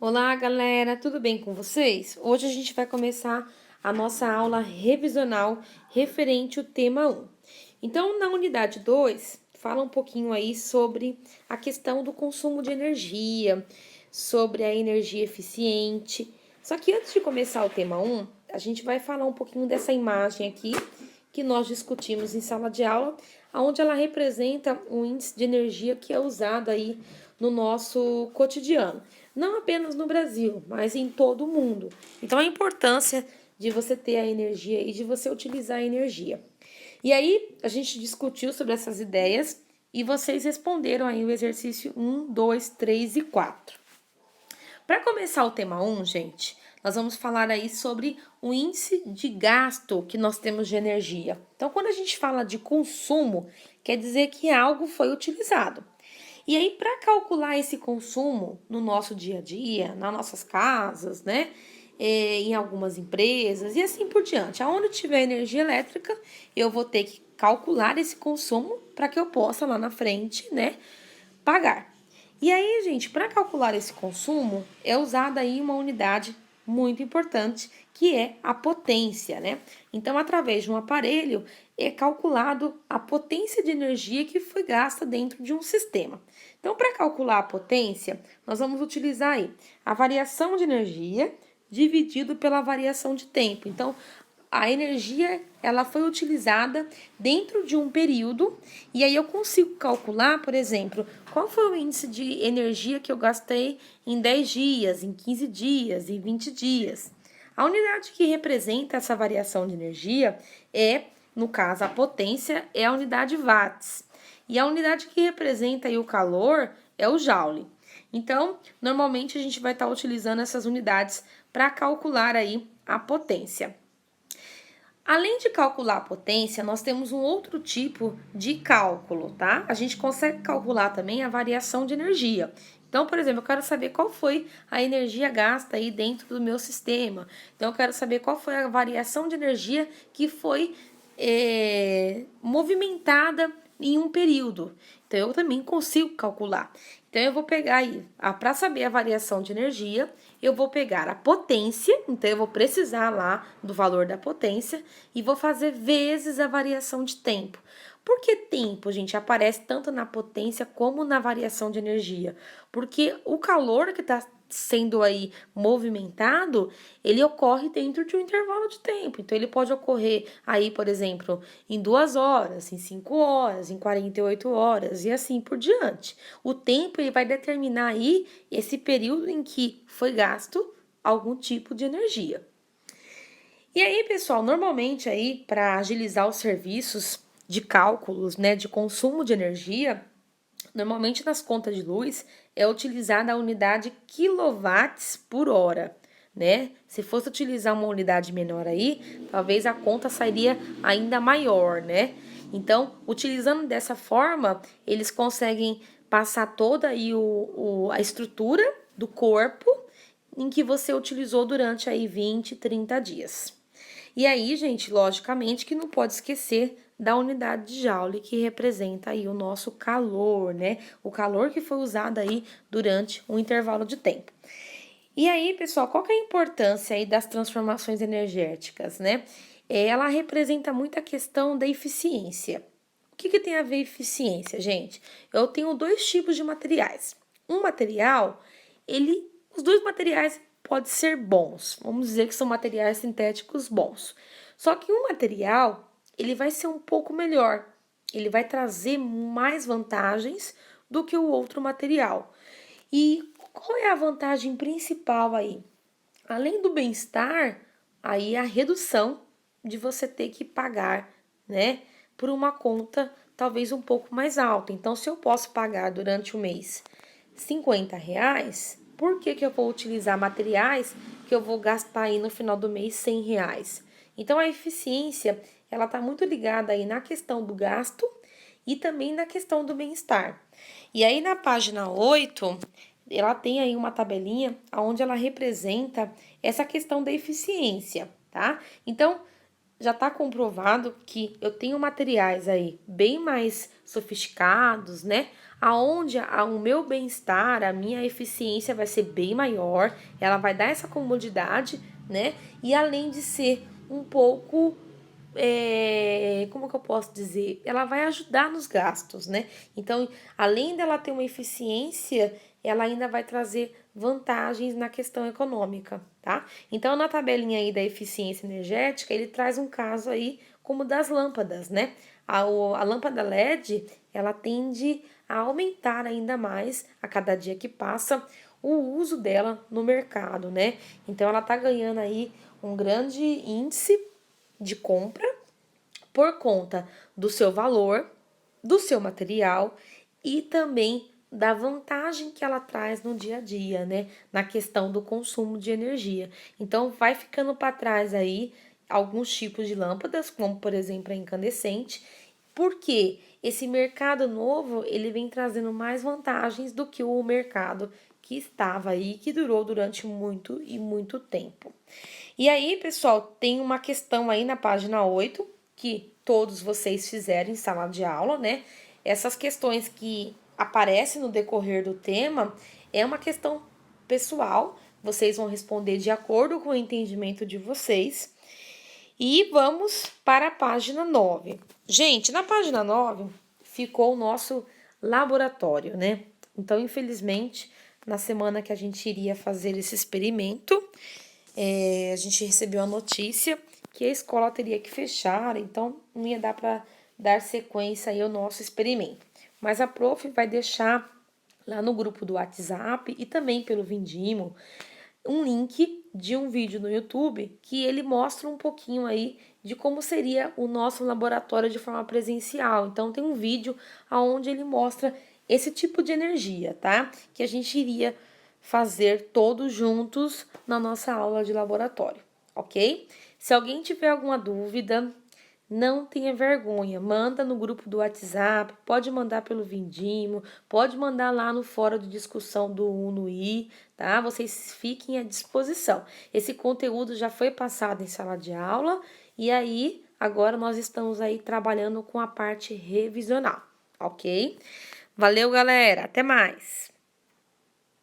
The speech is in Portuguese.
Olá, galera, tudo bem com vocês? Hoje a gente vai começar a nossa aula revisional referente ao tema 1. Então, na unidade 2, fala um pouquinho aí sobre a questão do consumo de energia, sobre a energia eficiente. Só que antes de começar o tema 1, a gente vai falar um pouquinho dessa imagem aqui que nós discutimos em sala de aula, onde ela representa o índice de energia que é usado aí no nosso cotidiano. Não apenas no Brasil, mas em todo o mundo. Então, a importância de você ter a energia e de você utilizar a energia. E aí, a gente discutiu sobre essas ideias e vocês responderam aí o exercício 1, 2, 3 e 4. Para começar o tema 1, gente, nós vamos falar aí sobre o índice de gasto que nós temos de energia. Então, quando a gente fala de consumo, quer dizer que algo foi utilizado. E aí, para calcular esse consumo no nosso dia a dia, nas nossas casas, né? Em algumas empresas e assim por diante. Aonde tiver energia elétrica, eu vou ter que calcular esse consumo para que eu possa lá na frente, né, pagar. E aí, gente, para calcular esse consumo, é usada aí uma unidade muito importante, que é a potência, né? Então, através de um aparelho, é calculado a potência de energia que foi gasta dentro de um sistema. Então, para calcular a potência, nós vamos utilizar aí a variação de energia dividido pela variação de tempo. Então, a energia ela foi utilizada dentro de um período e aí eu consigo calcular, por exemplo, qual foi o índice de energia que eu gastei em 10 dias, em 15 dias, em 20 dias. A unidade que representa essa variação de energia é, no caso, a potência é a unidade watts. E a unidade que representa aí o calor é o joule. Então, normalmente a gente vai estar utilizando essas unidades para calcular aí a potência. Além de calcular a potência, nós temos um outro tipo de cálculo, tá? A gente consegue calcular também a variação de energia. Então, por exemplo, eu quero saber qual foi a energia gasta aí dentro do meu sistema. Então, eu quero saber qual foi a variação de energia que foi movimentada em um período. Então, eu também consigo calcular. Então, eu vou pegar aí, para saber a variação de energia, eu vou pegar a potência, então eu vou precisar lá do valor da potência e vou fazer vezes a variação de tempo. Por que tempo, gente, aparece tanto na potência como na variação de energia? Porque o calor que está sendo aí movimentado, ele ocorre dentro de um intervalo de tempo. Então, ele pode ocorrer aí, por exemplo, em 2 horas, em 5 horas, em 48 horas e assim por diante. O tempo ele vai determinar aí esse período em que foi gasto algum tipo de energia. E aí, pessoal, normalmente aí para agilizar os serviços de cálculos, né, de consumo de energia, normalmente nas contas de luz é utilizada a unidade quilowatts por hora, né? Se fosse utilizar uma unidade menor aí, talvez a conta sairia ainda maior, né? Então, utilizando dessa forma, eles conseguem passar toda aí a estrutura do corpo em que você utilizou durante aí 20, 30 dias. E aí, gente, logicamente que não pode esquecer da unidade de Joule, que representa aí o nosso calor, né? O calor que foi usado aí durante um intervalo de tempo. E aí, pessoal, qual que é a importância aí das transformações energéticas, né? Ela representa muito a questão da eficiência. O que tem a ver eficiência, gente? Eu tenho 2 tipos de materiais. Um material, os 2 materiais podem ser bons. Vamos dizer que são materiais sintéticos bons. Só que um material, ele vai ser um pouco melhor. Ele vai trazer mais vantagens do que o outro material. E qual é a vantagem principal aí? Além do bem-estar, aí a redução de você ter que pagar, né, por uma conta talvez um pouco mais alta. Então, se eu posso pagar durante o mês R$ 50, por que eu vou utilizar materiais que eu vou gastar aí no final do mês R$ 100? Então, a eficiência, ela está muito ligada aí na questão do gasto e também na questão do bem-estar. E aí, na página 8, ela tem aí uma tabelinha onde ela representa essa questão da eficiência, tá? Então, já está comprovado que eu tenho materiais aí bem mais sofisticados, né? Aonde o meu bem-estar, a minha eficiência vai ser bem maior, ela vai dar essa comodidade, né? E além de ser um pouco, como que eu posso dizer? Ela vai ajudar nos gastos, né? Então, além dela ter uma eficiência, ela ainda vai trazer vantagens na questão econômica, tá? Então, na tabelinha aí da eficiência energética, ele traz um caso aí como das lâmpadas, né? A lâmpada LED, ela tende a aumentar ainda mais a cada dia que passa o uso dela no mercado, né? Então, ela tá ganhando aí um grande índice de compra por conta do seu valor, do seu material e também da vantagem que ela traz no dia a dia, né? Na questão do consumo de energia. Então, vai ficando para trás aí alguns tipos de lâmpadas, como por exemplo a incandescente, porque esse mercado novo ele vem trazendo mais vantagens do que o mercado que estava aí, que durou durante muito e muito tempo. E aí, pessoal, tem uma questão aí na página 8 que todos vocês fizeram em sala de aula, né? Essas questões que aparecem no decorrer do tema é uma questão pessoal, vocês vão responder de acordo com o entendimento de vocês. E vamos para a página 9. Gente, na página 9 ficou o nosso laboratório, né? Então, infelizmente, na semana que a gente iria fazer esse experimento, a gente recebeu a notícia que a escola teria que fechar, então não ia dar para dar sequência aí ao nosso experimento. Mas a prof vai deixar lá no grupo do WhatsApp e também pelo Vindimo um link de um vídeo no YouTube que ele mostra um pouquinho aí de como seria o nosso laboratório de forma presencial. Então tem um vídeo onde ele mostra esse tipo de energia, tá? Que a gente iria fazer todos juntos na nossa aula de laboratório, ok? Se alguém tiver alguma dúvida, não tenha vergonha, manda no grupo do WhatsApp, pode mandar pelo Vindimo, pode mandar lá no fórum de discussão do UNOI, tá? Vocês fiquem à disposição. Esse conteúdo já foi passado em sala de aula e aí agora nós estamos aí trabalhando com a parte revisional, ok? Valeu, galera, até mais!